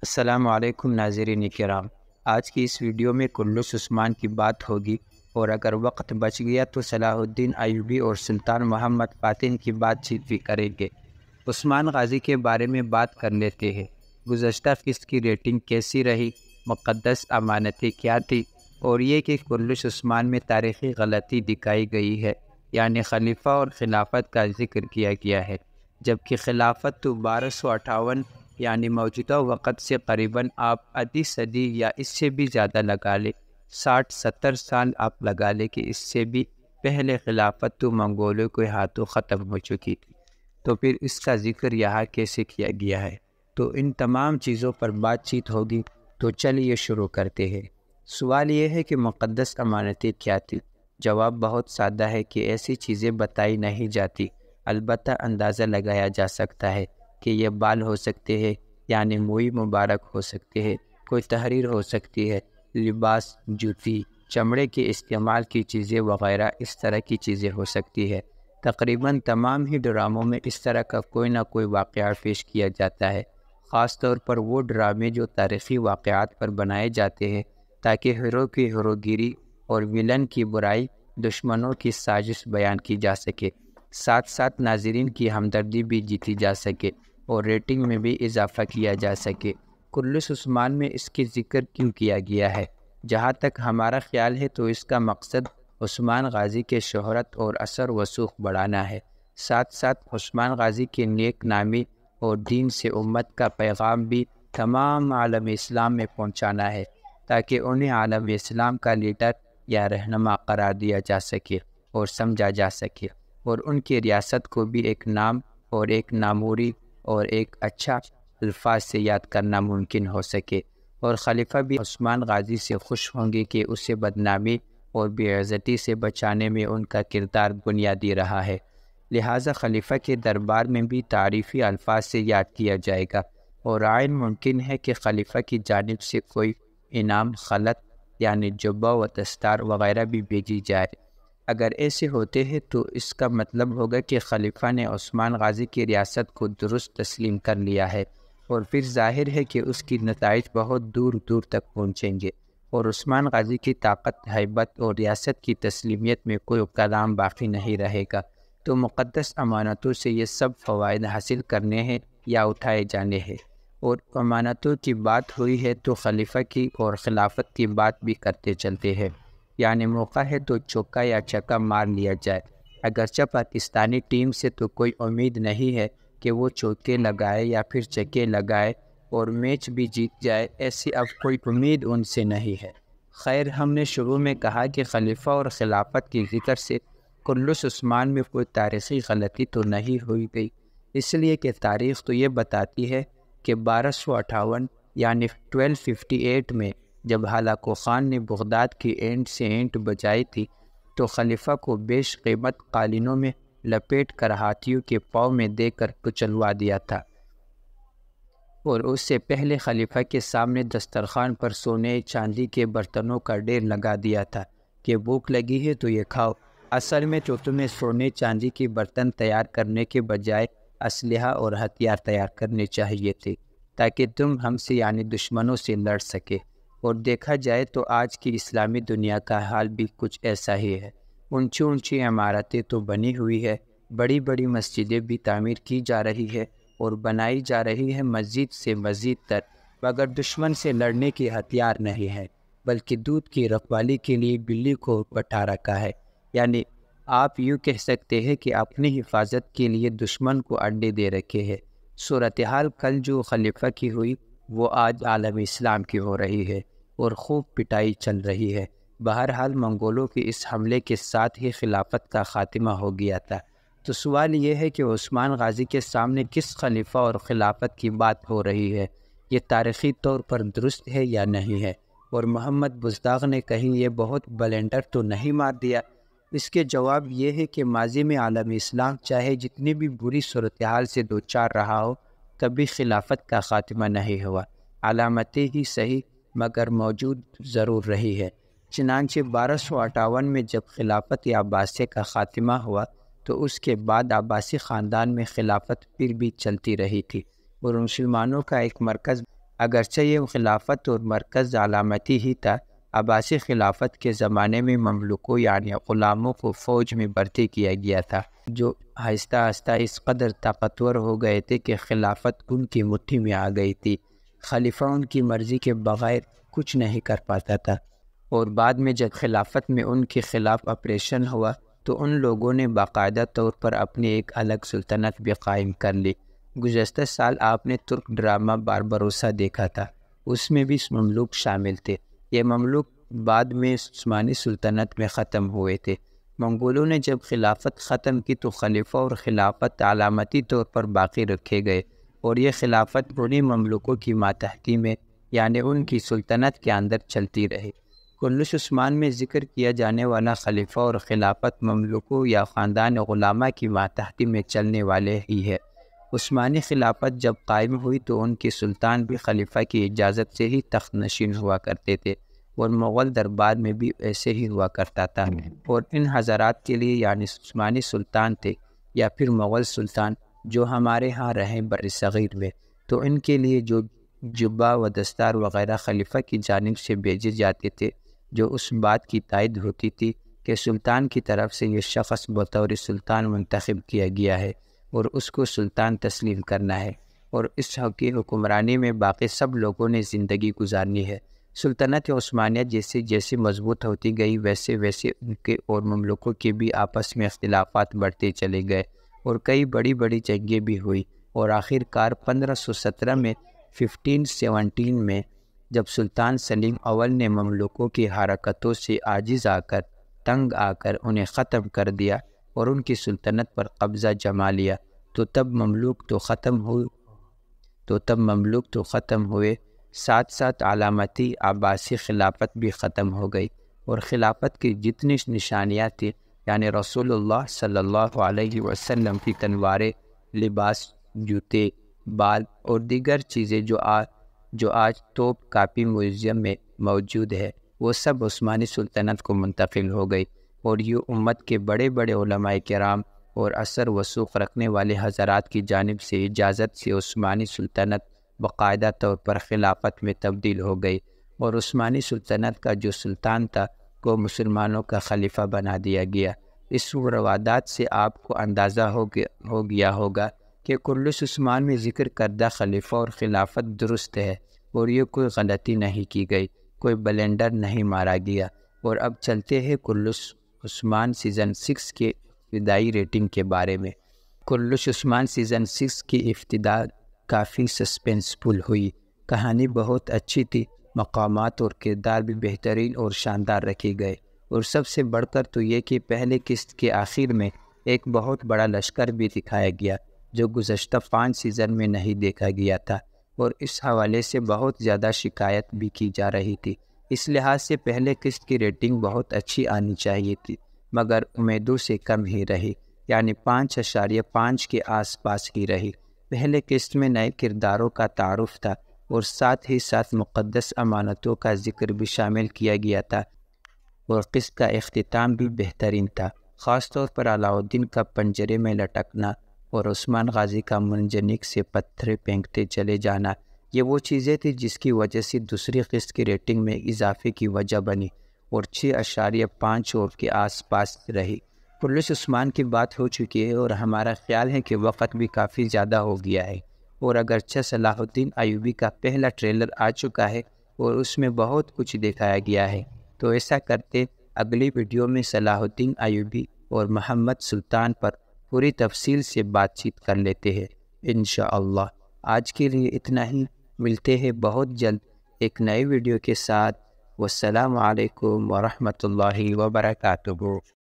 السلام علیکم ناظرین کرام۔ آج کی اس ویڈیو میں کلش عثمان کی بات ہوگی، اور اگر وقت بچ گیا تو صلاح الدین ایوبی اور سلطان محمد فاتح کی بات چیت بھی کریں گے۔ عثمان غازی کے بارے میں بات کر لیتے ہیں۔ گزشتہ فصل کی ریٹنگ کیسی رہی، مقدس امانتیں کیا تھی، اور یہ کہ کلش عثمان میں تاریخی غلطی دکھائی گئی ہے، یعنی خلیفہ اور خلافت کا ذکر کیا گیا ہے، جبکہ خلافت تو 1258 یعنی موجودہ وقت سے قریباً آپ آدھی صدی یا اس سے بھی زیادہ لگا لیں، 60-70 سال آپ لگا لیں کہ اس سے بھی پہلے خلافت تو منگولوں کے ہاتھوں ختم ہو چکی تھی، تو پھر اس کا ذکر یہاں کیسے کیا گیا ہے؟ تو ان تمام چیزوں پر بات چیت ہوگی، تو چلیے شروع کرتے ہیں۔ سوال یہ ہے کہ مقدس امانتیں کیا تھی؟ جواب بہت سادہ ہے کہ ایسی چیزیں بتائی نہیں جاتی، البتہ اندازہ لگایا جا سکتا ہے کہ یہ بال ہو سکتے ہیں، یعنی موئی مبارک ہو سکتے ہیں، کوئی تحریر ہو سکتی ہے، لباس، جوتی، چمڑے کے استعمال کی چیزیں وغیرہ اس طرح کی چیزیں ہو سکتی ہے۔ تقریباً تمام ہی ڈراموں میں اس طرح کا کوئی نہ کوئی واقعہ پیش کیا جاتا ہے، خاص طور پر وہ ڈرامے جو تاریخی واقعات پر بنائے جاتے ہیں تاکہ ہیرو کی ہیروگیری اور ویلن کی برائی، دشمنوں کی سازش بیان کی جا سکے، ساتھ ساتھ ناظرین کی ہمدردی بھی جیتی جا سکے اور ریٹنگ میں بھی اضافہ کیا جا سکے۔ کلش عثمان میں اس کی ذکر کیوں کیا گیا ہے؟ جہاں تک ہمارا خیال ہے تو اس کا مقصد عثمان غازی کے شہرت اور اثر وسوخ بڑھانا ہے، ساتھ ساتھ عثمان غازی کے نیک نامی اور دین سے امت کا پیغام بھی تمام عالم اسلام میں پہنچانا ہے، تاکہ انہیں عالم اسلام کا لیڈر یا رہنما قرار دیا جا سکے اور سمجھا جا سکے، اور ان کی ریاست کو بھی ایک نام اور ایک ناموری اور ایک اچھا الفاظ سے یاد کرنا ممکن ہو سکے، اور خلیفہ بھی عثمان غازی سے خوش ہوں گے کہ اسے بدنامی اور بے عزتی سے بچانے میں ان کا کردار بنیادی رہا ہے، لہٰذا خلیفہ کے دربار میں بھی تعریفی الفاظ سے یاد کیا جائے گا، اور عین ممکن ہے کہ خلیفہ کی جانب سے کوئی انعام خلط یعنی جبہ و دستار وغیرہ بھی بھیجی جائے۔ اگر ایسے ہوتے ہیں تو اس کا مطلب ہوگا کہ خلیفہ نے عثمان غازی کی ریاست کو درست تسلیم کر لیا ہے، اور پھر ظاہر ہے کہ اس کی نتائج بہت دور دور تک پہنچیں گے، اور عثمان غازی کی طاقت، ہیبت اور ریاست کی تسلیمیت میں کوئی کلام باقی نہیں رہے گا۔ تو مقدس امانتوں سے یہ سب فوائد حاصل کرنے ہیں یا اٹھائے جانے ہیں؟ اور امانتوں کی بات ہوئی ہے تو خلیفہ کی اور خلافت کی بات بھی کرتے چلتے ہیں، یعنی موقع ہے تو چوکا یا چھکا مار لیا جائے۔ اگرچہ پاکستانی ٹیم سے تو کوئی امید نہیں ہے کہ وہ چوکے لگائے یا پھر چھکے لگائے اور میچ بھی جیت جائے، ایسی اب کوئی امید ان سے نہیں ہے۔ خیر، ہم نے شروع میں کہا کہ خلیفہ اور خلافت کی ذکر سے کلش عثمان میں کوئی تاریخی غلطی تو نہیں ہوئی گئی، اس لیے کہ تاریخ تو یہ بتاتی ہے کہ 1258 یعنی 1258 میں جب ہلاکو خان نے بغداد کی اینٹ سے اینٹ بجائی تھی تو خلیفہ کو بیش قیمت قالینوں میں لپیٹ کر ہاتھیوں کے پاؤں میں دے کر کچلوا دیا تھا، اور اس سے پہلے خلیفہ کے سامنے دسترخوان پر سونے چاندی کے برتنوں کا ڈھیر لگا دیا تھا کہ بھوک لگی ہے تو یہ کھاؤ۔ اصل میں تو تمہیں سونے چاندی کے برتن تیار کرنے کے بجائے اسلحہ اور ہتھیار تیار کرنے چاہیے تھے، تاکہ تم ہم سے یعنی دشمنوں سے لڑ سکے۔ اور دیکھا جائے تو آج کی اسلامی دنیا کا حال بھی کچھ ایسا ہی ہے، اونچی اونچی عمارتیں تو بنی ہوئی ہے، بڑی بڑی مسجدیں بھی تعمیر کی جا رہی ہے اور بنائی جا رہی ہے مزید سے مزید تر، مگر دشمن سے لڑنے کی ہتھیار نہیں ہے، بلکہ دودھ کی رکھوالی کے لیے بلی کو بٹھا رکھا ہے، یعنی آپ یوں کہہ سکتے ہیں کہ اپنی حفاظت کے لیے دشمن کو انڈے دے رکھے ہے۔ صورتحال کل جو خلیفہ کی ہوئی وہ آج عالم اسلام کی ہو رہی ہے اور خوب پٹائی چل رہی ہے۔ بہرحال منگولوں کے اس حملے کے ساتھ ہی خلافت کا خاتمہ ہو گیا تھا، تو سوال یہ ہے کہ عثمان غازی کے سامنے کس خلیفہ اور خلافت کی بات ہو رہی ہے؟ یہ تاریخی طور پر درست ہے یا نہیں ہے؟ اور محمد بزداغ نے کہیں یہ بہت بلنڈر تو نہیں مار دیا؟ اس کے جواب یہ ہے کہ ماضی میں عالم اسلام چاہے جتنی بھی بری صورتحال سے دوچار رہا ہو، کبھی خلافت کا خاتمہ نہیں ہوا، علامتیں ہی صحیح مگر موجود ضرور رہی ہے۔ چنانچہ 1258 میں جب خلافت عباسیہ کا خاتمہ ہوا تو اس کے بعد عباسی خاندان میں خلافت پھر بھی چلتی رہی تھی، اور مسلمانوں کا ایک مرکز اگرچہ یہ خلافت اور مرکز علامتی ہی تھا، عباسی خلافت کے زمانے میں مملوکوں یعنی غلاموں کو فوج میں بھرتی کیا گیا تھا، جو آہستہ آہستہ اس قدر طاقتور ہو گئے تھے کہ خلافت ان کی مٹھی میں آ گئی تھی۔ خلیفہ ان کی مرضی کے بغیر کچھ نہیں کر پاتا تھا، اور بعد میں جب خلافت میں ان کے خلاف آپریشن ہوا تو ان لوگوں نے باقاعدہ طور پر اپنی ایک الگ سلطنت بھی قائم کر لی۔ گزشتہ سال آپ نے ترک ڈرامہ باربروسا دیکھا تھا، اس میں بھی مملوک شامل تھے۔ یہ مملوک بعد میں عثمانی سلطنت میں ختم ہوئے تھے۔ منگولوں نے جب خلافت ختم کی تو خلیفہ اور خلافت علامتی طور پر باقی رکھے گئے، اور یہ خلافت انہی مملوکوں کی ماتحتی میں یعنی ان کی سلطنت کے اندر چلتی رہی۔ کلش عثمان میں ذکر کیا جانے والا خلیفہ اور خلافت مملوکوں یا خاندان غلامہ کی ماتحتی میں چلنے والے ہی ہے۔ عثمانی خلافت جب قائم ہوئی تو ان کے سلطان بھی خلیفہ کی اجازت سے ہی تخت نشین ہوا کرتے تھے، اور مغل دربار میں بھی ایسے ہی ہوا کرتا تھا، اور ان حضرات کے لیے یعنی عثمانی سلطان تھے یا پھر مغل سلطان جو ہمارے ہاں رہیں بر صغیر میں، تو ان کے لیے جو جبہ و دستار وغیرہ خلیفہ کی جانب سے بھیجے جاتے تھے، جو اس بات کی تائید ہوتی تھی کہ سلطان کی طرف سے یہ شخص بطور سلطان منتخب کیا گیا ہے اور اس کو سلطان تسلیم کرنا ہے، اور اس کی حکمرانی میں باقی سب لوگوں نے زندگی گزارنی ہے۔ سلطنت عثمانیہ جیسے جیسے مضبوط ہوتی گئی ویسے ویسے ان کے اور مملوکوں کے بھی آپس میں اختلافات بڑھتے چلے گئے، اور کئی بڑی بڑی جنگیں بھی ہوئی، اور آخر کار 1517 میں 1517 میں جب سلطان سلیم اول نے مملوکوں کی حرکتوں سے عاجز آ کر تنگ آ کر انہیں ختم کر دیا اور ان کی سلطنت پر قبضہ جما لیا، تو تب مملوک تو ختم ہوئے، ساتھ ساتھ علامتی عباسی خلافت بھی ختم ہو گئی، اور خلافت کی جتنی نشانیاں تھیں یعنی رسول اللہ صلی اللہ علیہ وسلم کی تلواریں، لباس، جوتے، بال اور دیگر چیزیں جو آج توپ کاپی میوزیم میں موجود ہے، وہ سب عثمانی سلطنت کو منتقل ہو گئی، اور یہ امت کے بڑے بڑے علماء کرام اور اثر وثوق رکھنے والے حضرات کی جانب سے اجازت سے عثمانی سلطنت باقاعدہ طور پر خلافت میں تبدیل ہو گئی، اور عثمانی سلطنت کا جو سلطان تھا کو مسلمانوں کا خلیفہ بنا دیا گیا۔ اس روادات سے آپ کو اندازہ ہو گیا ہوگا کہ کلش عثمان میں ذکر کردہ خلیفہ اور خلافت درست ہے، اور یہ کوئی غلطی نہیں کی گئی، کوئی بلنڈر نہیں مارا گیا۔ اور اب چلتے ہیں کلش عثمان سیزن 6 کے ابتدائی ریٹنگ کے بارے میں۔ کلش عثمان سیزن 6 کی ابتدا کافی سسپینسفل ہوئی، کہانی بہت اچھی تھی، مقامات اور کردار بھی بہترین اور شاندار رکھے گئے، اور سب سے بڑھ کر تو یہ کہ پہلے قسط کے آخر میں ایک بہت بڑا لشکر بھی دکھایا گیا جو گزشتہ 5 سیزن میں نہیں دیکھا گیا تھا، اور اس حوالے سے بہت زیادہ شکایت بھی کی جا رہی تھی۔ اس لحاظ سے پہلے قسط کی ریٹنگ بہت اچھی آنی چاہیے تھی، مگر امیدوں سے کم ہی رہی، یعنی 5.5 کے آس پاس ہی رہی۔ پہلے قسط میں نئے کرداروں کا تعارف تھا، اور ساتھ ہی ساتھ مقدس امانتوں کا ذکر بھی شامل کیا گیا تھا، اور قسط کا اختتام بھی بہترین تھا، خاص طور پر علاؤالدین کا پنجرے میں لٹکنا اور عثمان غازی کا منجنیق سے پتھر پھینکتے چلے جانا، یہ وہ چیزیں تھیں جس کی وجہ سے دوسری قسط کی ریٹنگ میں اضافے کی وجہ بنی، اور 6.5 اور کے آس پاس رہی۔ کلش عثمان کی بات ہو چکی ہے، اور ہمارا خیال ہے کہ وقت بھی کافی زیادہ ہو گیا ہے، اور اگرچہ صلاح الدین ایوبی کا پہلا ٹریلر آ چکا ہے اور اس میں بہت کچھ دکھایا گیا ہے، تو ایسا کرتے اگلی ویڈیو میں صلاح الدین ایوبی اور محمد سلطان پر پوری تفصیل سے بات چیت کر لیتے ہیں انشاءاللہ۔ آج کے لیے اتنا ہی، ملتے ہیں بہت جلد ایک نئے ویڈیو کے ساتھ۔ والسلام علیکم ورحمۃ اللہ وبرکاتہ۔